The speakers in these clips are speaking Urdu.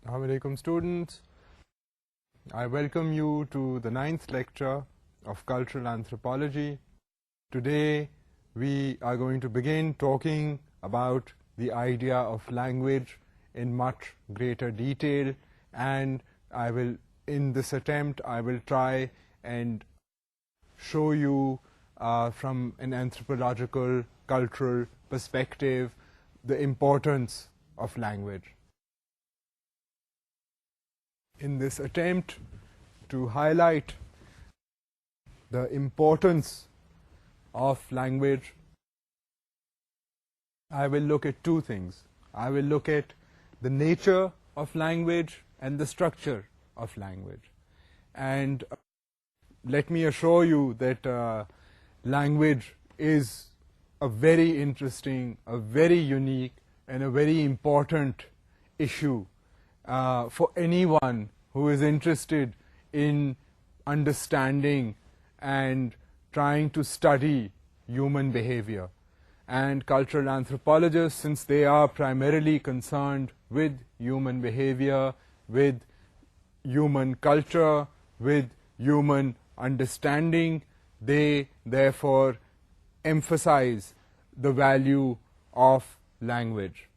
Assalamu alaikum students. I welcome you to the 9th lecture of Cultural Anthropology. Today we are going to begin talking about the idea of language in much greater detail, and in this attempt I will try and show you from an anthropological, cultural perspective the importance of language. In this attempt to highlight the importance of language, I will look at two things. I will look at the nature of language and the structure of language. And let me assure you that language is a very interesting, a very unique, and a very important issue for anyone who is interested in understanding and trying to study human behavior. And cultural anthropologists, since they are primarily concerned with human behavior, with human culture, with human understanding, they therefore emphasize the value of language.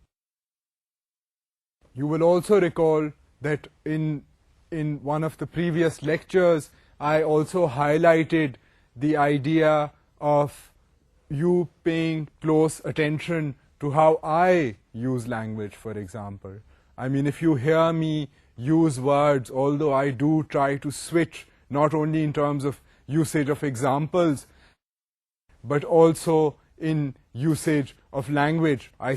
You will also recall that in one of the previous lectures, I also highlighted the idea of you paying close attention to how I use language, for example. I mean, if you hear me use words, although I do try to switch, not only in terms of usage of examples, but also in usage of language. I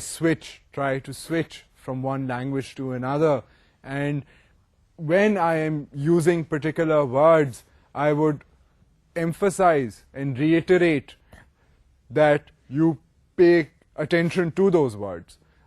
try to switch from one language to another, and when I am using particular words, I would emphasize and reiterate that you pay attention to those words.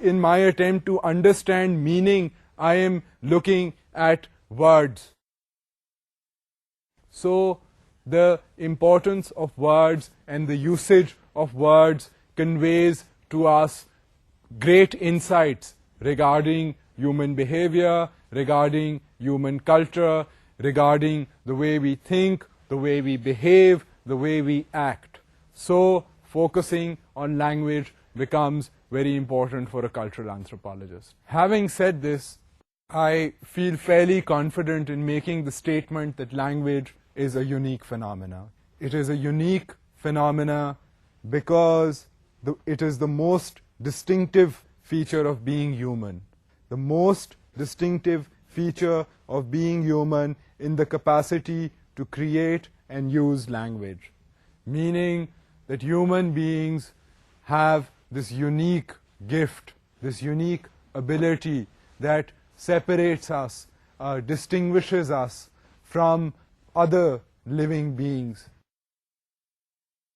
in my attempt to understand meaning, I am looking at words. So the importance of words and the usage of words conveys to us great insights regarding human behavior, regarding human culture, regarding the way we think, the way we behave, the way we act. So focusing on language becomes very important for a cultural anthropologist. Having said this, I feel fairly confident in making the statement that language is a unique phenomena. It is a unique phenomena because it is the most distinctive feature of being human. The most distinctive feature of being human in the capacity to create and use language. Meaning that human beings have this unique gift, this unique ability that separates us, distinguishes us from other living beings.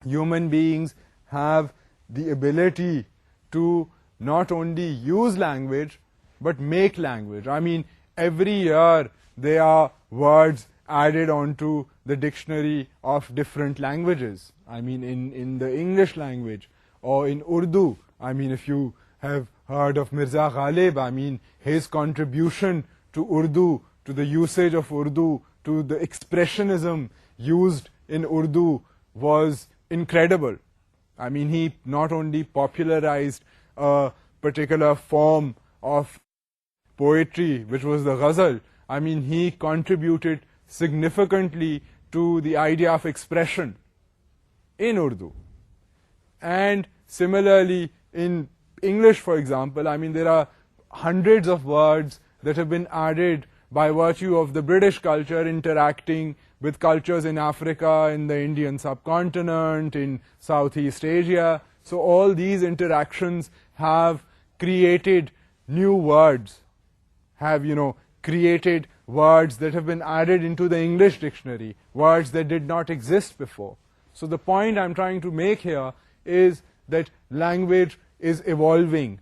Human beings have the ability to not only use language, but make language. I mean, every year there are words added onto the dictionary of different languages. I mean, in the English language, or in Urdu. I mean, if you have heard of Mirza Ghalib, I mean, his contribution to Urdu, to the usage of Urdu, to the expressionism used in Urdu was incredible. I mean, he not only popularized a particular form of poetry, which was the ghazal, I mean, he contributed significantly to the idea of expression in Urdu. And similarly, in English, for example, I mean, there are hundreds of words that have been added by virtue of the British culture interacting with cultures in Africa, in the Indian subcontinent, in Southeast Asia. So all these interactions have created new words, have, created words that have been added into the English dictionary, words that did not exist before. So the point I'm trying to make here is that language is evolving.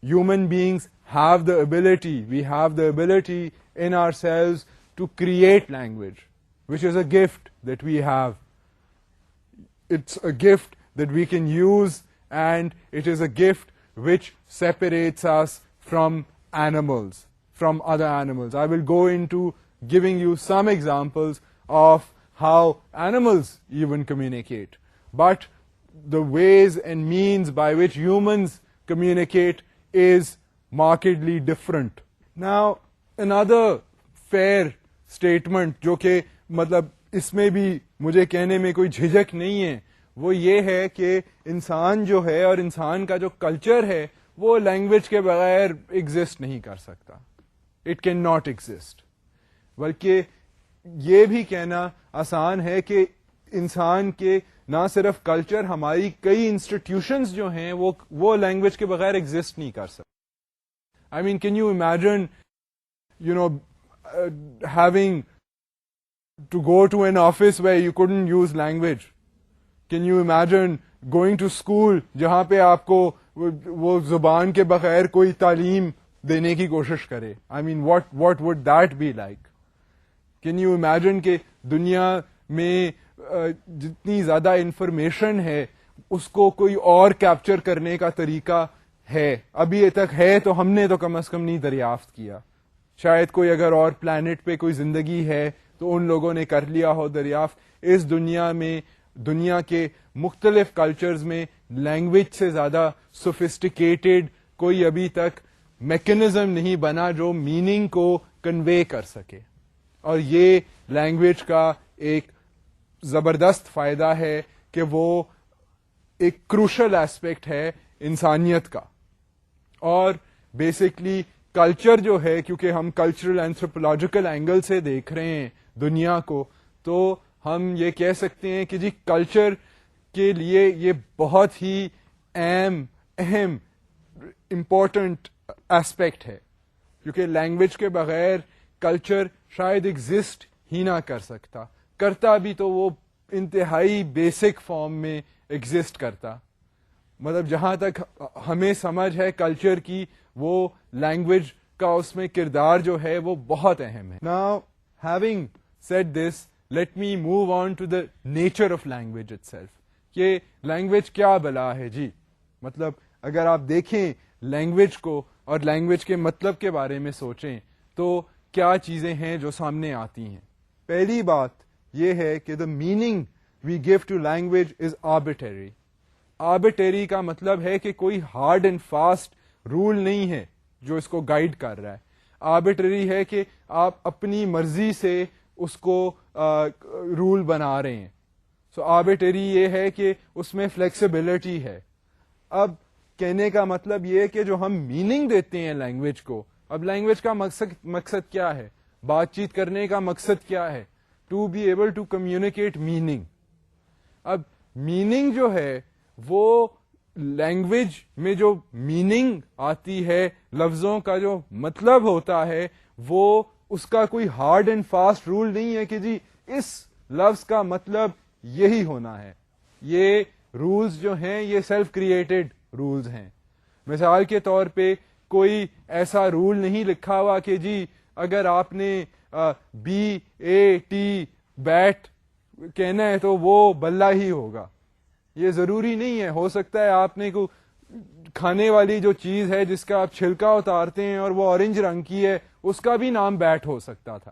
Human beings have the ability, we have the ability in ourselves to create language, which is a gift that we have. It's a gift that we can use, and it is a gift which separates us from animals, from other animals. I will go into giving you some examples of how animals even communicate. But the ways and means by which humans communicate is markedly different. Now, another fair statement جو کہ مطلب اس میں بھی مجھے کہنے میں کوئی جھجک نہیں ہے, وہ یہ ہے کہ انسان جو ہے اور انسان کا جو کلچر ہے وہ لینگویج کے بغیر ایگزسٹ نہیں کر سکتا. It can not exist. بلکہ یہ بھی کہنا آسان ہے کہ انسان کے نہ صرف کلچر, ہماری کئی انسٹیٹیوشنز جو ہیں وہ لینگویج کے بغیر ایگزسٹ نہیں کر سکتے. I mean, can you imagine, having to go to an office where you couldn't use language? Can you imagine going to school جہاں پہ آپ کو وہ زبان کے بغیر کوئی تعلیم دینے کی کوشش کرے? I mean, what would that be like? Can you imagine کہ دنیا میں جتنی زیادہ انفارمیشن ہے اس کو کوئی اور کیپچر کرنے کا طریقہ ہے؟ ابھی تک ہے تو ہم نے تو کم از کم نہیں دریافت کیا. شاید کوئی اگر اور پلانٹ پہ کوئی زندگی ہے تو ان لوگوں نے کر لیا ہو دریافت. اس دنیا میں, دنیا کے مختلف کلچرز میں لینگویج سے زیادہ سوفسٹیکیٹڈ کوئی ابھی تک میکنزم نہیں بنا جو میننگ کو کنوے کر سکے. اور یہ لینگویج کا ایک زبردست فائدہ ہے کہ وہ ایک کروشل ایسپیکٹ ہے انسانیت کا. اور بیسکلی کلچر جو ہے, کیونکہ ہم کلچرل اینتھروپولوجیکل اینگل سے دیکھ رہے ہیں دنیا کو, تو ہم یہ کہہ سکتے ہیں کہ جی کلچر کے لیے یہ بہت ہی اہم امپورٹنٹ ایسپیکٹ ہے, کیونکہ لینگویج کے بغیر کلچر شاید ایگزسٹ ہی نہ کر سکتا. کرتا بھی تو وہ انتہائی بیسک فارم میں ایگزسٹ کرتا. مطلب جہاں تک ہمیں سمجھ ہے کلچر کی, وہ لینگویج کا اس میں کردار جو ہے وہ بہت اہم ہے. Now, having said this, let me move on to the nature of language itself. کہ لینگویج کیا بلا ہے جی. مطلب اگر آپ دیکھیں لینگویج کو اور لینگویج کے مطلب کے بارے میں سوچیں تو کیا چیزیں ہیں جو سامنے آتی ہیں. پہلی بات یہ ہے کہ the meaning we give to language is arbitrary. Arbitrary کا مطلب ہے کہ کوئی ہارڈ اینڈ فاسٹ رول نہیں ہے جو اس کو گائیڈ کر رہا ہے. آربیٹری ہے کہ آپ اپنی مرضی سے اس کو رول بنا رہے ہیں. سو آربیٹری یہ ہے کہ اس میں فلیکسیبلٹی ہے. اب کہنے کا مطلب یہ کہ جو ہم میننگ دیتے ہیں لینگویج کو, اب لینگویج کا مقصد کیا ہے, بات چیت کرنے کا مقصد کیا ہے, to be able to communicate meaning. اب میننگ جو ہے وہ لینگویج میں جو میننگ آتی ہے, لفظوں کا جو مطلب ہوتا ہے, وہ اس کا کوئی ہارڈ اینڈ فاسٹ رول نہیں ہے کہ جی اس لفظ کا مطلب یہی ہونا ہے. یہ رولز جو ہیں یہ سیلف کریٹڈ رولز ہیں. مثال کے طور پہ کوئی ایسا رول نہیں لکھا ہوا کہ جی اگر آپ نے BAT بیٹ کہنا ہے تو وہ بلہ ہی ہوگا. یہ ضروری نہیں ہے. ہو سکتا ہے آپ نے کو کھانے والی جو چیز ہے جس کا آپ چھلکا اتارتے ہیں اور وہ اورنج رنگ کی ہے, اس کا بھی نام بیٹ ہو سکتا تھا.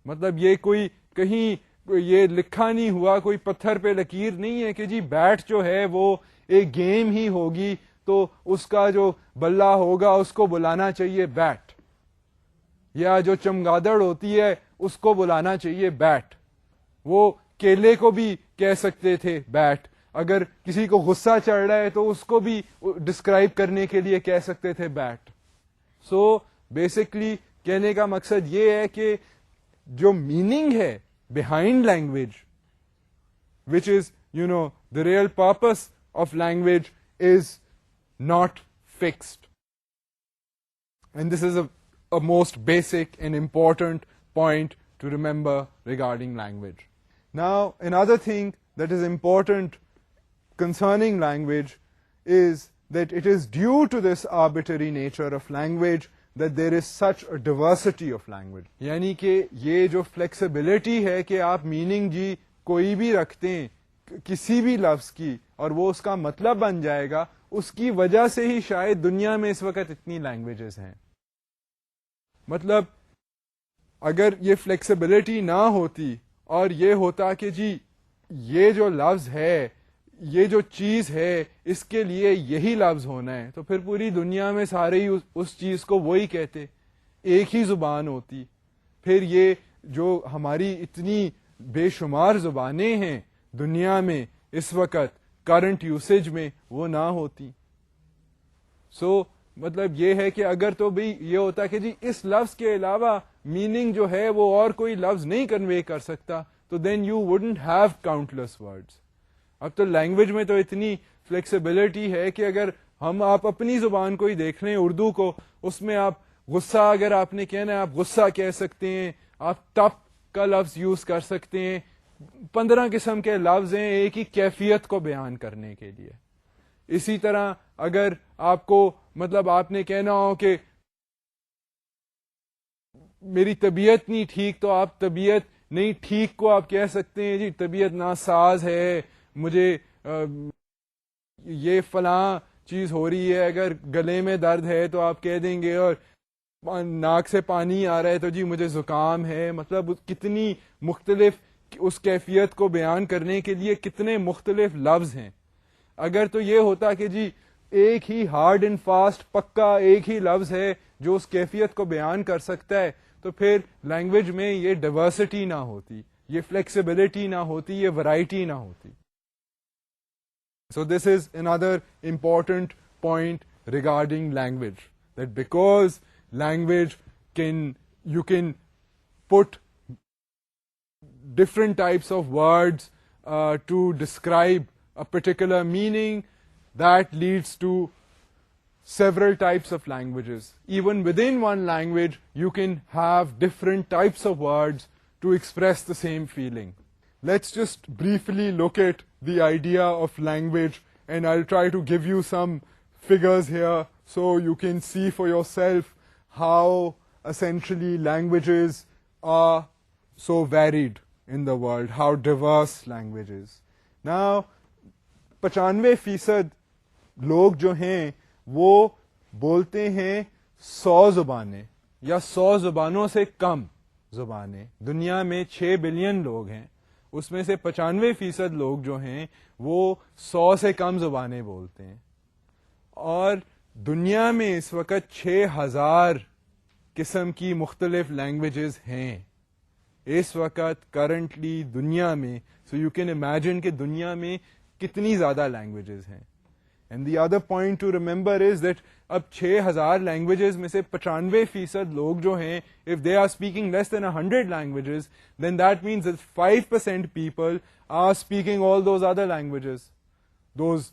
مطلب یہ کوئی کہیں یہ لکھا نہیں ہوا, کوئی پتھر پہ لکیر نہیں ہے کہ جی بیٹ جو ہے وہ ایک گیم ہی ہوگی تو اس کا جو بلہ ہوگا اس کو بلانا چاہیے بیٹ, یا جو چمگادڑ ہوتی ہے اس کو بلانا چاہیے بیٹ. وہ کیلے کو بھی کہہ سکتے تھے بیٹ. اگر کسی کو غصہ چڑھ رہا ہے تو اس کو بھی ڈسکرائب کرنے کے لیے کہہ سکتے تھے بیٹ. سو بیسکلی کہنے کا مقصد یہ ہے کہ جو میننگ ہے behind language, which is, the real purpose of language, is not fixed. And this is a most basic and important point to remember regarding language. Now, another thing that is important concerning language is that it is due to this arbitrary nature of language that there is such a diversity of language. یعنی کہ یہ جو فلیکسیبلٹی ہے کہ آپ میننگ جی کوئی بھی رکھتے ہیں کسی بھی لفظ کی اور وہ اس کا مطلب بن جائے گا, اس کی وجہ سے ہی شاید دنیا میں اس وقت اتنی لینگویجز ہیں. مطلب اگر یہ فلیکسیبلٹی نہ ہوتی اور یہ ہوتا کہ جی یہ جو لفظ ہے, یہ جو چیز ہے, اس کے لیے یہی لفظ ہونا ہے, تو پھر پوری دنیا میں سارے ہی اس چیز کو وہی کہتے, ایک ہی زبان ہوتی. پھر یہ جو ہماری اتنی بے شمار زبانیں ہیں دنیا میں اس وقت کرنٹ یوسیج میں, وہ نہ ہوتی. سو مطلب یہ ہے کہ اگر تو بھی یہ ہوتا کہ جی اس لفظ کے علاوہ میننگ جو ہے وہ اور کوئی لفظ نہیں کنوے کر سکتا, تو then you wouldn't have countless words. اب تو لینگویج میں تو اتنی فلیکسیبلٹی ہے کہ اگر آپ اپنی زبان کو ہی دیکھ لیں, اردو کو, اس میں آپ غصہ اگر آپ نے کہنا ہے آپ غصہ کہہ سکتے ہیں, آپ تپ کا لفظ یوز کر سکتے ہیں, 15 قسم کے لفظ ہیں ایک ہی کیفیت کو بیان کرنے کے لیے. اسی طرح اگر آپ کو مطلب آپ نے کہنا ہو کہ میری طبیعت نہیں ٹھیک, تو آپ طبیعت نہیں ٹھیک کو آپ کہہ سکتے ہیں جی طبیعت ناساز ہے, مجھے یہ فلاں چیز ہو رہی ہے. اگر گلے میں درد ہے تو آپ کہہ دیں گے, اور ناک سے پانی آ رہا ہے تو جی مجھے زکام ہے. مطلب کتنی مختلف اس کیفیت کو بیان کرنے کے لیے کتنے مختلف لفظ ہیں. اگر تو یہ ہوتا کہ جی ایک ہی ہارڈ اینڈ فاسٹ پکا ایک ہی لفظ ہے جو اس کیفیت کو بیان کر سکتا ہے, تو پھر لینگویج میں یہ ڈائیورسٹی نہ ہوتی, یہ فلیکسیبلٹی نہ ہوتی, یہ ورائٹی نہ ہوتی. So this is another important point regarding language, that because language you can put different types of words to describe a particular meaning, that leads to several types of languages. Even within one language, you can have different types of words to express the same feeling. Let's just briefly look at the idea of language, and I'll try to give you some figures here so you can see for yourself how essentially languages are so varied in the world, how diverse language is. Now, 95% لوگ جو ہیں وہ بولتے ہیں 100 زبانیں یا 100 زبانوں سے کم زبانیں. دنیا میں 6 بلین لوگ ہیں, اس میں سے 95% لوگ جو ہیں وہ 100 سے کم زبانیں بولتے ہیں. اور دنیا میں اس وقت 6000 قسم کی مختلف لینگویجز ہیں اس وقت کرنٹلی دنیا میں. سو یو کین امیجن کہ دنیا میں کتنی زیادہ لینگویجز ہیں. And the other point to remember is that اب 6000 لینگویجز میں سے 95% لوگ جو ہیں, if they are speaking less than 100 languages, then that means that 5% people are speaking all those other languages. Those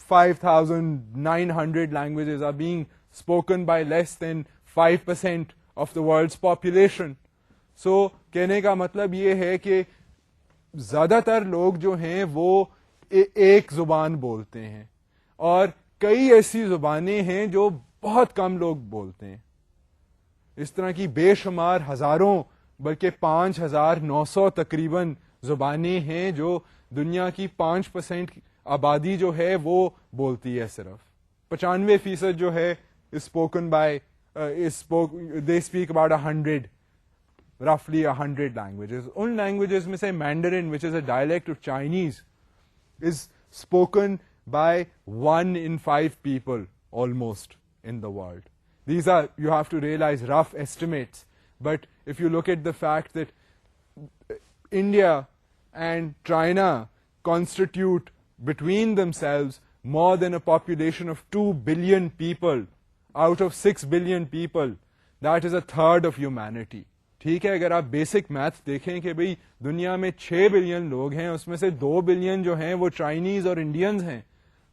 5,900 languages are being spoken by less than 5% of the world's population. So کہنے کا مطلب یہ ہے کہ زیادہ تر لوگ جو ہیں وہ ایک زبان بولتے ہیں, اور کئی ایسی زبانیں ہیں جو بہت کم لوگ بولتے ہیں. اس طرح کی بے شمار ہزاروں بلکہ 5900 تقریباً زبانیں ہیں جو دنیا کی 5% آبادی جو ہے وہ بولتی ہے. صرف 95% جو ہے spoken by they speak about 100 roughly 100 languages. In languages میں سے مینڈرن which is a dialect of Chinese is spoken by 1 in 5 people almost in the world. These are, you have to realize, rough estimates, but if you look at the fact that India and China constitute between themselves more than a population of 2 billion people out of 6 billion people. That is a third of humanity. ٹھیک ہے, اگر آپ بیسک میتھ دیکھیں کہ بھئی دنیا میں 6 بلین لوگ ہیں, اس میں سے 2 بلین جو ہیں وہ چائنیز اور انڈینز ہیں,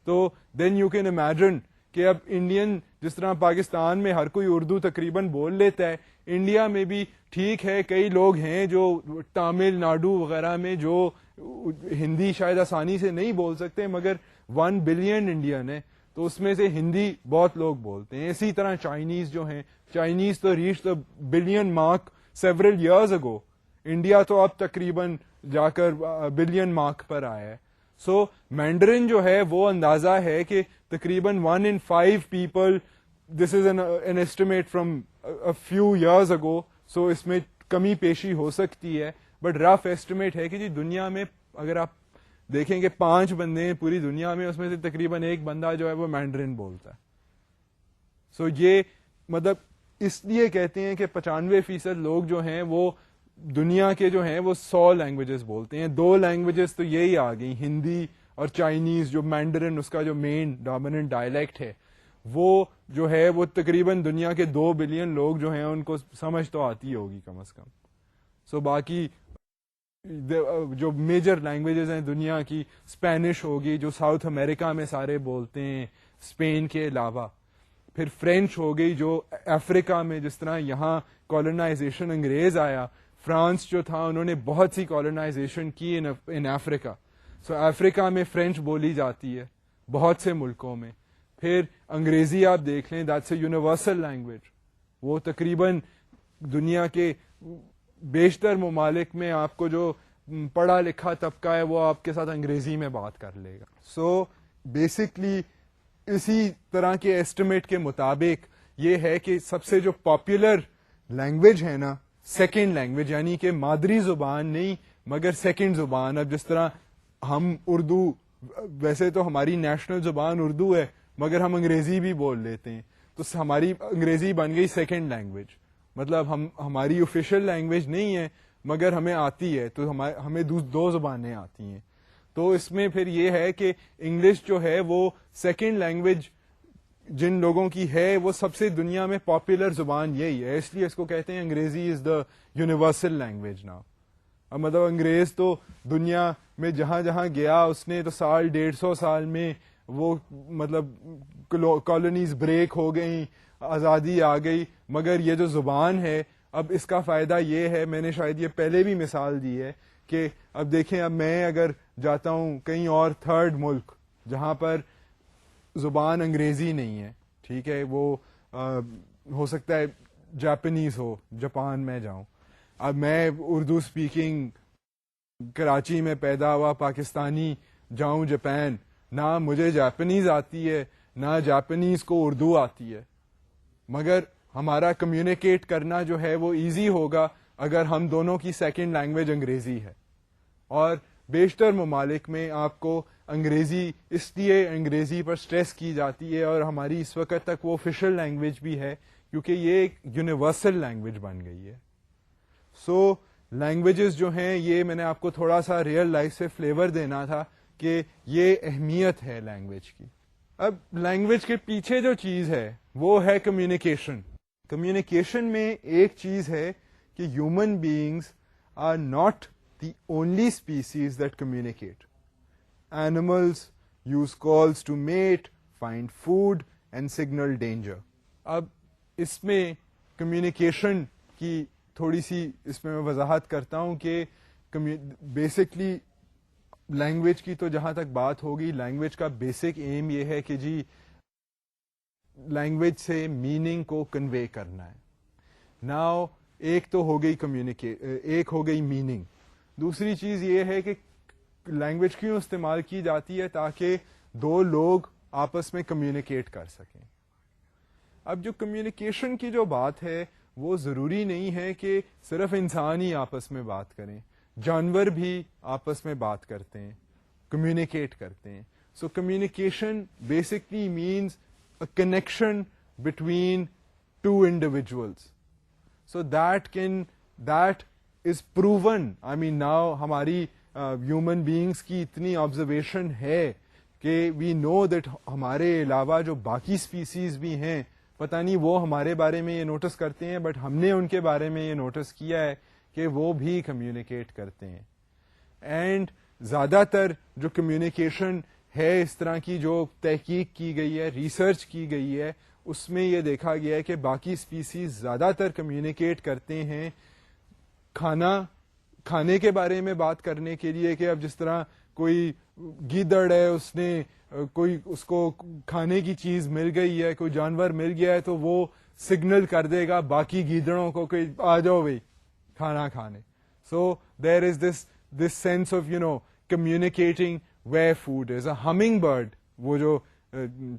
تو دین یو کین امیجن کہ اب انڈین, جس طرح پاکستان میں ہر کوئی اردو تقریباً بول لیتا ہے, انڈیا میں بھی ٹھیک ہے کئی لوگ ہیں جو تامل ناڈو وغیرہ میں جو ہندی شاید آسانی سے نہیں بول سکتے, مگر 1 بلین انڈین ہے تو اس میں سے ہندی بہت لوگ بولتے ہیں. اسی طرح چائنیز جو ہیں, چائنیز تو reach the billion mark several years ago. India تو اب تقریباً جا کر بلین مارک پر آیا ہے. سو مینڈرن جو ہے وہ اندازہ ہے کہ تقریباً 1 in 5 people, this is an estimate from a few years ago, so اس میں کمی پیشی ہو سکتی ہے, بٹ رف ایسٹیمیٹ ہے کہ جی دنیا میں اگر آپ دیکھیں کہ 5 بندے ہیں پوری دنیا میں, اس میں سے تقریباً 1 بندہ جو ہے وہ مینڈرن بولتا ہے. سو یہ مطلب اس لیے کہتے ہیں کہ 95% لوگ جو ہیں وہ دنیا کے جو ہیں وہ 100 لینگویجز بولتے ہیں. 2 لینگویجز تو یہی آ گئی, ہندی اور چائنیز, جو مینڈرن اس کا جو مین ڈومیننٹ ڈائلیکٹ ہے وہ جو ہے وہ تقریباً دنیا کے 2 بلین لوگ جو ہیں ان کو سمجھ تو آتی ہوگی کم از کم. سو باقی جو میجر لینگویجز ہیں دنیا کی, اسپینش ہوگی جو ساؤتھ امریکہ میں سارے بولتے ہیں اسپین کے علاوہ, پھر فرینچ ہو گئی جو افریقہ میں, جس طرح یہاں کالونائزیشن انگریز آیا, فرانس جو تھا انہوں نے بہت سی کالونائزیشن کی ان افریقہ, سو افریقہ میں فرینچ بولی جاتی ہے بہت سے ملکوں میں. پھر انگریزی آپ دیکھ لیں, دیٹس اے یونیورسل لینگویج, وہ تقریباً دنیا کے بیشتر ممالک میں آپ کو جو پڑھا لکھا طبقہ ہے وہ آپ کے ساتھ انگریزی میں بات کر لے گا. سو بیسکلی اسی طرح کے ایسٹیمیٹ کے مطابق یہ ہے کہ سب سے جو پاپولر لینگویج ہے نا, سیکنڈ لینگویج, یعنی کہ مادری زبان نہیں مگر سیکنڈ زبان. اب جس طرح ہم اردو, ویسے تو ہماری نیشنل زبان اردو ہے مگر ہم انگریزی بھی بول لیتے ہیں, تو ہماری انگریزی بن گئی سیکنڈ لینگویج. مطلب ہماری آفیشیل لینگویج نہیں ہے مگر ہمیں آتی ہے, تو ہمیں 2 زبانیں آتی ہیں. تو اس میں پھر یہ ہے کہ انگلش جو ہے وہ سیکنڈ لینگویج جن لوگوں کی ہے وہ سب سے دنیا میں پاپولر زبان یہی ہے, اس لیے اس کو کہتے ہیں انگریزی از دا یونیورسل لینگویج ناؤ. اب مطلب انگریز تو دنیا میں جہاں جہاں گیا اس نے تو 150 سال میں وہ مطلب کالونیز بریک ہو گئیں, آزادی آ گئی, مگر یہ جو زبان ہے اب اس کا فائدہ یہ ہے, میں نے شاید یہ پہلے بھی مثال دی ہے کہ اب دیکھیں, اب میں اگر جاتا ہوں کہیں اور تھرڈ ملک جہاں پر زبان انگریزی نہیں ہے, ٹھیک ہے, وہ ہو سکتا ہے جاپنیز ہو, جاپان میں جاؤں, اب میں اردو اسپیکنگ کراچی میں پیدا ہوا پاکستانی جاؤں جاپان, نہ مجھے جاپنیز آتی ہے نہ جاپنیز کو اردو آتی ہے, مگر ہمارا کمیونیکیٹ کرنا جو ہے وہ ایزی ہوگا اگر ہم دونوں کی سیکنڈ لینگویج انگریزی ہے. اور بیشتر ممالک میں آپ کو انگریزی, اس لیے انگریزی پر سٹریس کی جاتی ہے اور ہماری اس وقت تک وہ آفیشیل لینگویج بھی ہے کیونکہ یہ ایک یونیورسل لینگویج بن گئی ہے. سو لینگویجز جو ہیں یہ میں نے آپ کو تھوڑا سا ریئل لائف سے فلیور دینا تھا کہ یہ اہمیت ہے لینگویج کی. اب لینگویج کے پیچھے جو چیز ہے وہ ہے کمیونیکیشن. کمیونیکیشن میں ایک چیز ہے کہ human beings are not the only species that communicate. Animals use calls to mate, find food and signal danger. اب اس میں کمیونیکیشن کی تھوڑی سی اس میں وضاحت کرتا ہوں کہ بیسکلی لینگویج کی تو جہاں تک بات ہوگی, لینگویج کا بیسک ایم یہ ہے کہ جی لینگویج سے میننگ کو کنوے کرنا ہے. ناؤ ایک تو ہو گئی ایک ہو گئی میننگ, دوسری چیز یہ ہے کہ لینگویج کیوں استعمال کی جاتی ہے تاکہ 2 لوگ آپس میں کمیونیکیٹ کر سکیں. اب جو کمیونیکیشن کی جو بات ہے وہ ضروری نہیں ہے کہ صرف انسان ہی آپس میں بات کریں, جانور بھی آپس میں بات کرتے ہیں, کمیونیکیٹ کرتے ہیں. So communication basically means a connection between 2 individuals. So that is proven. I mean now ہماری ہیومن بینگس کی اتنی آبزرویشن ہے کہ وی نو دیٹ ہمارے علاوہ جو باقی اسپیسیز بھی ہیں پتہ نہیں وہ ہمارے بارے میں یہ نوٹس کرتے ہیں، بٹ ہم نے ان کے بارے میں یہ نوٹس کیا ہے کہ وہ بھی کمیونیکیٹ کرتے ہیں. اینڈ زیادہ تر جو کمیونیکیشن ہے اس طرح کی جو تحقیق کی گئی ہے، ریسرچ کی گئی ہے، اس میں یہ دیکھا گیا ہے کہ باقی اسپیسیز زیادہ تر کمیونیکیٹ کرتے ہیں کھانے کے بارے میں بات کرنے کے لیے، کہ اب جس طرح کوئی گیدڑ ہے، اس نے کوئی اس کو کھانے کی چیز مل گئی ہے، کوئی جانور مل گیا ہے، تو وہ سگنل کر دے گا باقی گیدڑوں کو کہ آ جاؤ بھائی کھانا کھانے. So there is this sense of communicating where food is. A hummingbird, وہ جو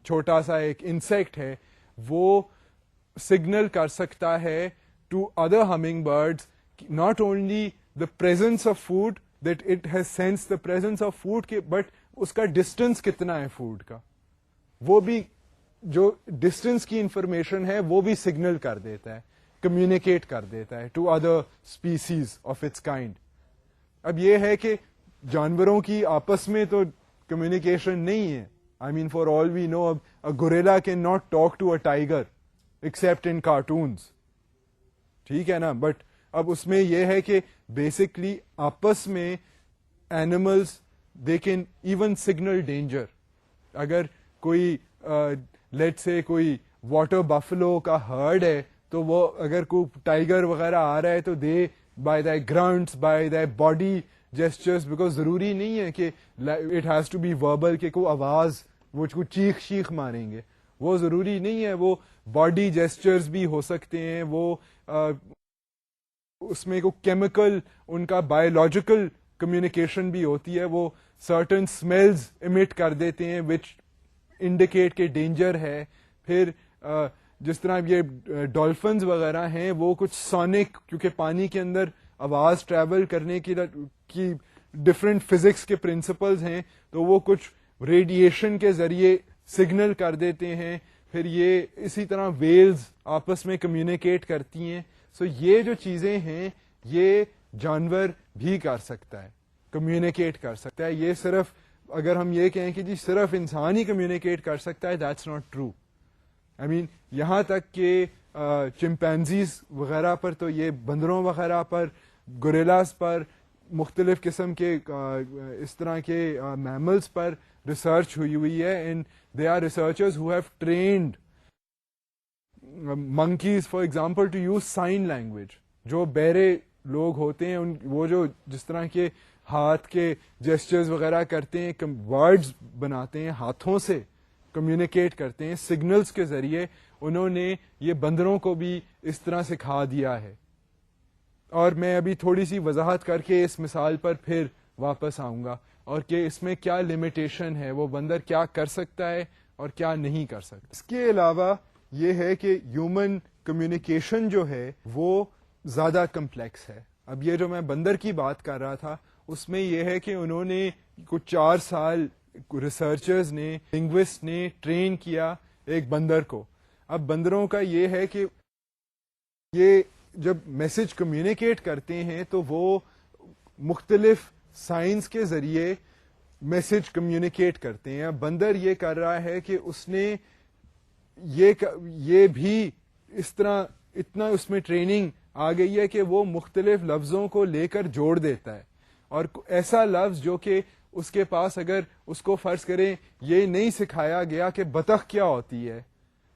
چھوٹا سا ایک انسیکٹ ہے، وہ سگنل کر سکتا ہے to other hummingbirds not only the presence of food, that it has sensed the presence of food, but اس کا ڈسٹینس کتنا ہے فوڈ کا، وہ بھی جو ڈسٹینس کی انفارمیشن ہے وہ بھی سگنل کر دیتا ہے، کمیونیکیٹ کر دیتا ہے to other species of its kind. اب یہ ہے کہ جانوروں کی آپس میں تو کمیونیکیشن نہیں ہے. I mean for all we know a gorilla can not talk to a tiger except in cartoons. ٹھیک ہے نا؟ بٹ اب اس میں یہ ہے کہ بیسکلی آپس میں animals they can even signal danger. اگر کوئی لیٹ سے کوئی واٹر بفلو کا ہرڈ ہے تو وہ اگر کوئی ٹائیگر وغیرہ آ رہا ہے تو دے by the grunts, by the body gestures, because ضروری نہیں ہے کہ it has to be verbal کہ کوئی آواز وہ چیخ چیخ ماریں گے، وہ ضروری نہیں ہے. وہ باڈی جیسچرز بھی ہو سکتے ہیں، وہ اس میں کوئی کیمیکل ان کا بایولوجیکل کمیونیکیشن بھی ہوتی ہے، وہ سرٹن اسمیلز emit کر دیتے ہیں وچ انڈیکیٹ کہ ڈینجر ہے. پھر جس طرح یہ ڈولفنز وغیرہ ہیں وہ کچھ سونک، کیونکہ پانی کے اندر آواز ٹریول کرنے کی ڈفرینٹ فزکس کے پرنسپلز ہیں، تو وہ کچھ ریڈیشن کے ذریعے سگنل کر دیتے ہیں. پھر یہ اسی طرح ویلز آپس میں کمیونیکیٹ کرتی ہیں. سو یہ جو چیزیں ہیں یہ جانور بھی کر سکتا ہے، کمیونیکیٹ کر سکتا ہے. یہ صرف اگر ہم یہ کہیں کہ جی صرف انسان ہی کمیونیکیٹ کر سکتا ہے، دیٹس ناٹ ٹرو. آئی مین یہاں تک کہ چمپینزیز وغیرہ پر تو یہ بندروں وغیرہ پر، گوریلاز پر، مختلف قسم کے اس طرح کے میملز پر ریسرچ ہوئی ہے. And they are researchers who have trained monkeys for example to use sign language. جو بہرے لوگ ہوتے ہیں وہ جو جس طرح کے ہاتھ کے جیسچرز وغیرہ کرتے ہیں، ورڈز بناتے ہیں، ہاتھوں سے کمیونیکیٹ کرتے ہیں سگنلز کے ذریعے، انہوں نے یہ بندروں کو بھی اس طرح سکھا دیا ہے. اور میں ابھی تھوڑی سی وضاحت کر کے اس مثال پر پھر واپس آؤں گا، اور کہ اس میں کیا لمیٹیشن ہے، وہ بندر کیا کر سکتا ہے اور کیا نہیں کر سکتا. اس کے علاوہ یہ ہے کہ ہیومن کمیونیکیشن جو ہے وہ زیادہ کمپلیکس ہے. اب یہ جو میں بندر کی بات کر رہا تھا اس میں یہ ہے کہ انہوں نے کچھ 4 سال ریسرچرز نے، لنگوسٹ نے ٹرین کیا ایک بندر کو. اب بندروں کا یہ ہے کہ یہ جب میسج کمیونیکیٹ کرتے ہیں تو وہ مختلف سائنس کے ذریعے میسج کمیونیکیٹ کرتے ہیں. اب بندر یہ کر رہا ہے کہ اس نے یہ بھی اس طرح اتنا اس میں ٹریننگ آ گئی ہے کہ وہ مختلف لفظوں کو لے کر جوڑ دیتا ہے، اور ایسا لفظ جو کہ اس کے پاس اگر اس کو فرض کریں یہ نہیں سکھایا گیا کہ بطخ کیا ہوتی ہے،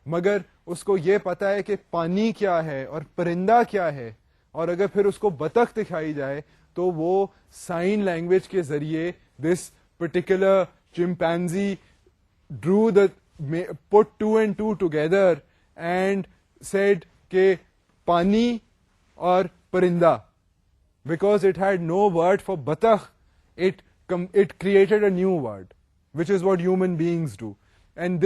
مگر اس کو یہ پتا ہے کہ پانی کیا ہے اور پرندہ کیا ہے، اور اگر پھر اس کو بطخ دکھائی جائے تو وہ سائن لینگویج کے ذریعے دس پرٹیکولر چمپینزی ڈرو دا put 2 and 2 together and said کہ پانی اور پرندہ، because it had no word for batakh, it created a new word, which is what human beings do. And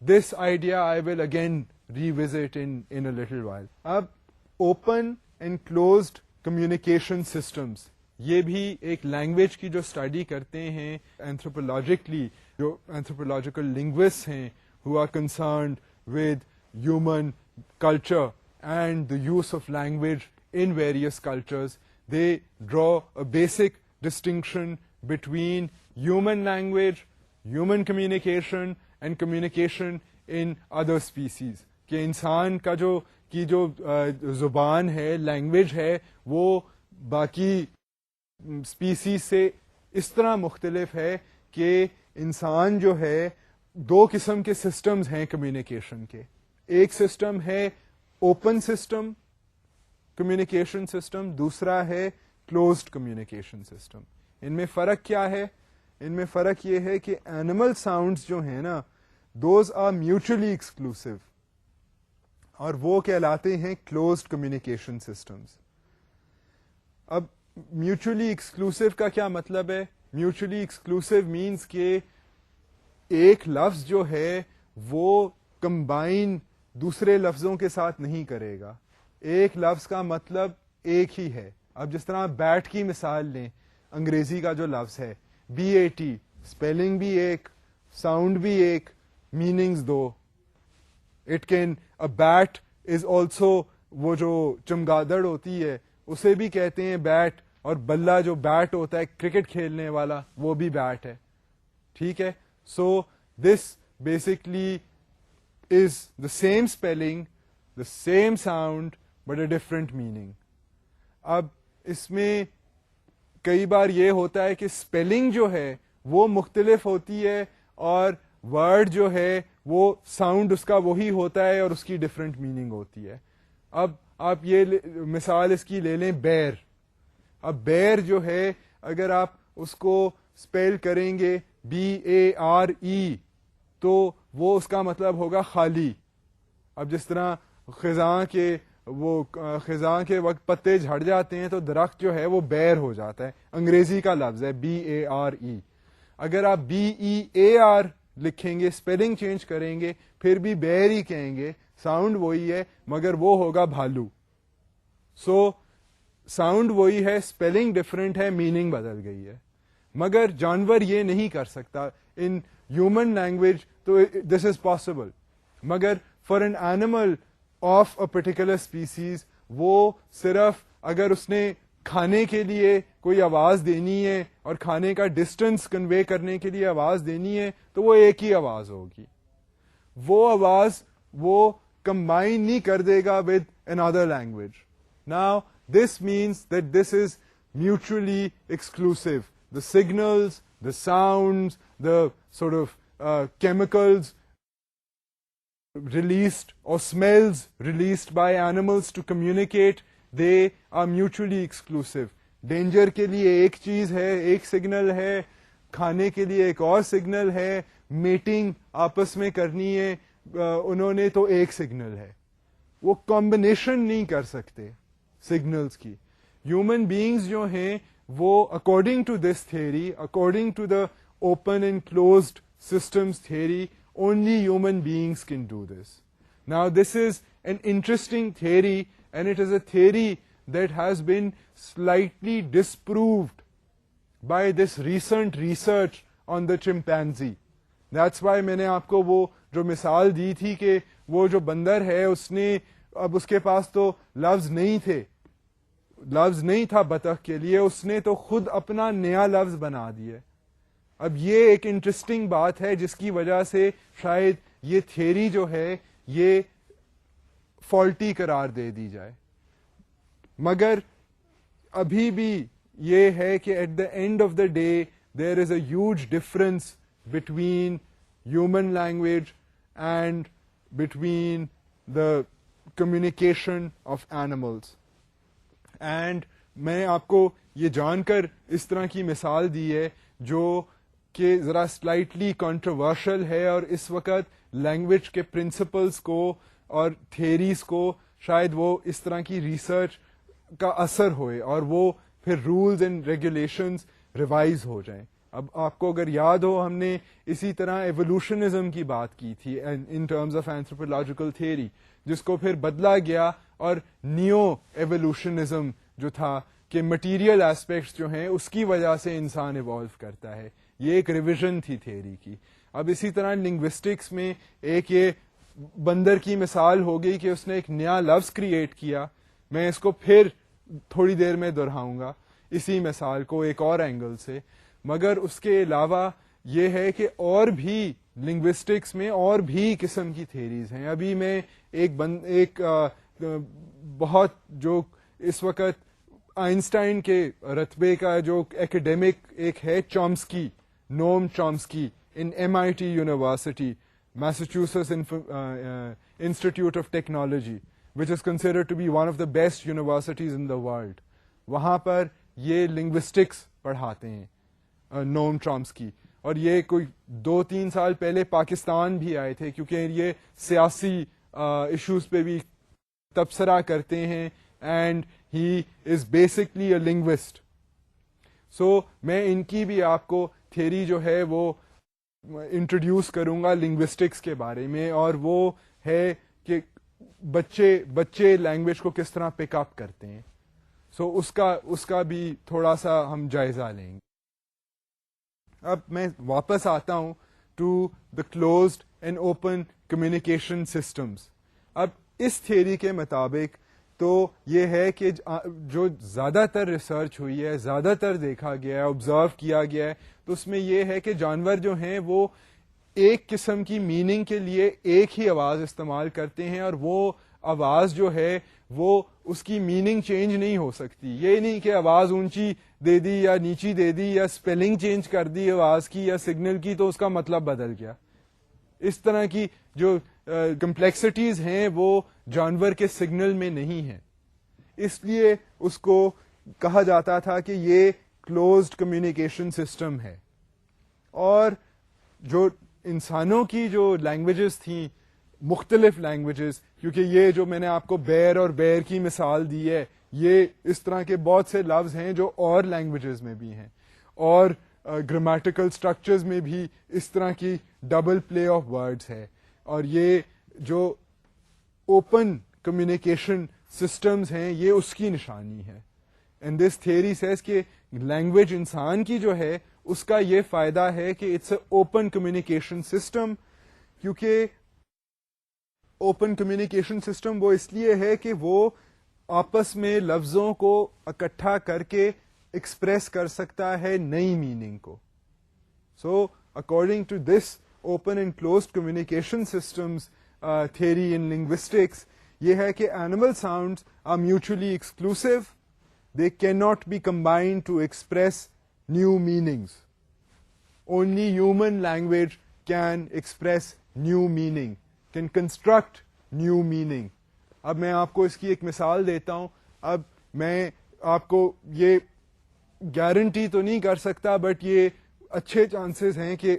this idea I will again revisit in a little while. اب open and closed communication systems، یہ بھی ایک لینگویج کی جو اسٹڈی کرتے ہیں اینتھروپولوجیکلی، جو اینتھروپولوجیکل لنگوسٹ ہیں who are concerned with human culture and the use of language in various cultures, they draw a basic distinction between human language, human communication and communication in other species. کہ انسان کا جو زبان ہے, لینگویج ہے, وہ باقی اسپیسیز سے اس طرح مختلف ہے کہ انسان جو ہے دو قسم کے سسٹمز ہیں کمیونیکیشن کے. ایک سسٹم ہے اوپن سسٹم کمیونیکیشن سسٹم, دوسرا ہے کلوزڈ کمیونیکیشن سسٹم. ان میں فرق کیا ہے؟ ان میں فرق یہ ہے کہ اینیمل ساؤنڈز جو ہیں نا, دوز آر میوچلی ایکسکلوسیو, اور وہ کہلاتے ہیں کلوزڈ کمیونیکیشن سسٹمز. اب میوچلی ایکسکلوسیو کا کیا مطلب ہے؟ میوچلی ایکسکلوسیو مینس کہ ایک لفظ جو ہے وہ کمبائن دوسرے لفظوں کے ساتھ نہیں کرے گا. ایک لفظ کا مطلب ایک ہی ہے. اب جس طرح بیٹ کی مثال لیں, انگریزی کا جو لفظ ہے BAT, اسپیلنگ بھی ایک, ساؤنڈ بھی ایک, میننگز دو. It can a bat is also, وہ جو چمگادڑ ہوتی ہے اسے بھی کہتے ہیں بیٹ, اور بلہ جو بیٹ ہوتا ہے کرکٹ کھیلنے والا وہ بھی بیٹ ہے. ٹھیک ہے, so this basically is the same spelling, the same sound, but a different meaning. اب اس میں کئی بار یہ ہوتا ہے کہ اسپیلنگ جو ہے وہ مختلف ہوتی ہے اور ورڈ جو ہے وہ ساؤنڈ اس کا وہی ہوتا ہے اور اس کی ڈفرینٹ میننگ ہوتی ہے. اب آپ یہ مثال اس کی لے لیں بیر. اب بیر جو ہے اگر آپ اس کو اسپیل کریں گے BARE تو وہ اس کا مطلب ہوگا خالی. اب جس طرح خزاں کے وقت پتے جھڑ جاتے ہیں تو درخت جو ہے وہ بیر ہو جاتا ہے, انگریزی کا لفظ ہے BARE. اگر آپ BEAR لکھیں گے, اسپیلنگ چینج کریں گے, پھر بھی بیر ہی کہیں گے, ساؤنڈ وہی ہے مگر وہ ہوگا بھالو. سو ساؤنڈ وہی ہے, اسپیلنگ ڈفرینٹ ہے, میننگ بدل گئی ہے. مگر جانور یہ نہیں کر سکتا. ان ہیومن لینگویج تو دس از پاسبل, مگر for an animal of a particular species وہ صرف اگر اس نے کھانے کے لیے کوئی آواز دینی ہے اور کھانے کا ڈسٹینس کنوے کرنے کے لیے آواز دینی ہے تو وہ ایک ہی آواز ہوگی. وہ آواز وہ کمبائن نہیں کر دے گا with another language. Now this means that this is mutually exclusive. The signals, the sounds, the sort of chemicals released or smells released by animals to communicate, they are mutually exclusive. Danger کے لیے ایک چیز ہے, ایک سگنل ہے, کھانے کے لیے ایک اور سگنل ہے, میٹنگ آپس میں کرنی ہے انہوں نے تو ایک سگنل ہے. وہ کمبینیشن نہیں کر سکتے سگنلز کی. ہیومن بینگز جو ہیں وہ according to this theory, according to the open and closed systems theory, only human beings can do this. Now this is an interesting theory, and it is a theory that has been slightly disproved by this recent research on the chimpanzee. That's why میں نے آپ کو وہ جو مثال دی تھی کہ وہ جو بندر ہے اس نے, اب اس کے پاس تو لفظ نہیں تھا بطخ کے لیے, اس نے تو خود اپنا نیا لفظ بنا دیا. اب یہ ایک انٹرسٹنگ بات ہے جس کی وجہ سے شاید یہ تھیوری جو ہے یہ فالٹی قرار دے دی جائے. مگر ابھی بھی یہ ہے کہ at the end of the day there is a huge difference between human language and between the communication of animals. And میں آپ کو یہ جان کر اس طرح کی مثال دی ہے جو کہ ذرا سلائٹلی کنٹروورشل ہے, اور اس وقت لینگویج کے پرنسپلس کو اور تھیریز کو شاید وہ اس طرح کی ریسرچ کا اثر ہوئے اور وہ پھر رولز اینڈ ریگولیشنز ریوائز ہو جائیں. اب آپ کو اگر یاد ہو, ہم نے اسی طرح ایوولوشنزم کی بات کی تھی in terms of anthropological theory, جس کو پھر بدلا گیا اور نیو ایوولوشنزم جو تھا کہ مٹیریل ایسپیکٹس جو ہیں اس کی وجہ سے انسان ایوالو کرتا ہے, یہ ایک ریویژن تھی تھیوری کی. اب اسی طرح لنگوسٹکس میں ایک یہ بندر کی مثال ہو گئی کہ اس نے ایک نیا لفظ کریٹ کیا, میں اس کو پھر تھوڑی دیر میں دہراؤں گا. اسی مثال کو ایک اور اینگل سے. مگر اس کے علاوہ یہ ہے کہ اور بھی لنگوسٹکس میں اور بھی قسم کی تھیریز ہیں. ابھی میں ایک بہت جو اس وقت آئنسٹائن کے رتبے کا جو ایکڈیمک ایک ہے چامسکی, نوم چامسکی ان MIT university, Massachusetts institute of technology, which is considered to be one of the best universities in the world. وہاں پر یہ لنگوسٹکس پڑھاتے ہیں نوم چامسکی, اور یہ کوئی 2-3 سال پہلے پاکستان بھی آئے تھے کیونکہ یہ سیاسی ایشوز پہ بھی تبصرہ کرتے ہیں, and he is basically a linguist. So میں ان کی بھی آپ کو تھیری جو ہے وہ انٹروڈیوس کروں گا لنگوسٹکس کے بارے میں, اور وہ ہے کہ بچے لینگویج کو کس طرح پک اپ کرتے ہیں. سو اس کا بھی تھوڑا سا ہم جائزہ لیں گے. اب میں واپس آتا ہوں to the closed and open communication systems. اب اس تھیری کے مطابق تو یہ ہے کہ جو زیادہ تر ریسرچ ہوئی ہے, زیادہ تر دیکھا گیا ہے, آبزرو کیا گیا ہے, تو اس میں یہ ہے کہ جانور جو ہیں وہ ایک قسم کی میننگ کے لیے ایک ہی آواز استعمال کرتے ہیں, اور وہ آواز جو ہے وہ اس کی میننگ چینج نہیں ہو سکتی. یہ نہیں کہ آواز اونچی دے دی یا نیچی دے دی یا اسپیلنگ چینج کر دی آواز کی یا سگنل کی تو اس کا مطلب بدل گیا. اس طرح کی جو کمپلیکسٹیز ہیں وہ جانور کے سگنل میں نہیں ہیں. اس لیے اس کو کہا جاتا تھا کہ یہ کلوزڈ کمیونیکیشن سسٹم ہے. اور جو انسانوں کی جو لینگویجز تھیں, مختلف لینگویجز, کیونکہ یہ جو میں نے آپ کو بیر اور بیر کی مثال دی ہے, یہ اس طرح کے بہت سے لفظ ہیں جو اور لینگویجز میں بھی ہیں, اور گرامیٹیکل اسٹرکچرز میں بھی اس طرح کی ڈبل پلے آف ورڈز ہے. اور یہ جو اوپن کمیونیکیشن سسٹمز ہیں یہ اس کی نشانی ہے. اینڈ دس تھیوری سیز کہ لینگویج انسان کی جو ہے اس کا یہ فائدہ ہے کہ it's a open communication system. کیونکہ اوپن کمیونیکیشن سسٹم وہ اس لیے ہے کہ وہ آپس میں لفظوں کو اکٹھا کر کے ایکسپریس کر سکتا ہے نئی میننگ کو. So according to this open and closed communication systems theory in linguistics, یہ ہے کہ animal sounds are mutually exclusive. They cannot be combined to express new meanings. Only human language can express new meaning, can construct new meaning. اب میں آپ کو اس کی ایک مثال دیتا ہوں. اب میں آپ کو یہ گارنٹی تو نہیں کر سکتا, بٹ یہ اچھے چانسز ہیں کہ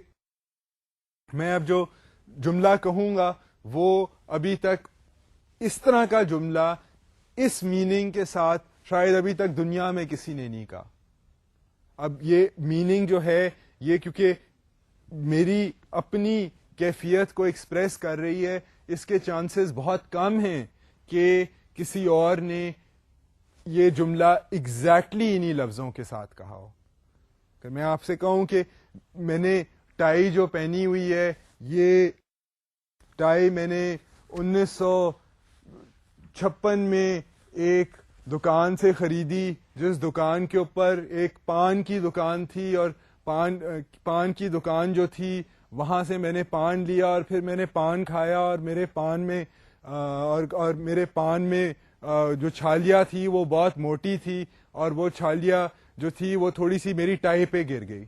میں اب جو جملہ کہوں گا وہ ابھی تک اس طرح کا جملہ اس میننگ کے ساتھ شاید ابھی تک دنیا میں کسی نے نہیں کہا. اب یہ میننگ جو ہے یہ کیونکہ میری اپنی کیفیت کو ایکسپریس کر رہی ہے, اس کے چانسز بہت کم ہیں کہ کسی اور نے یہ جملہ ایگزیکٹلی انہی لفظوں کے ساتھ کہا ہو. کہ میں آپ سے کہوں کہ میں نے ٹائی جو پہنی ہوئی ہے, یہ ٹائی میں نے 1956 میں ایک دکان سے خریدی, جس دکان کے اوپر ایک پان کی دکان تھی, اور پان کی دکان جو تھی وہاں سے میں نے پان لیا, اور پھر میں نے پان کھایا, اور میرے پان میں اور میرے پان میں جو چھالیاں تھی وہ بہت موٹی تھی, اور وہ چھالیاں جو تھی وہ تھوڑی سی میری ٹائی پہ گر گئی.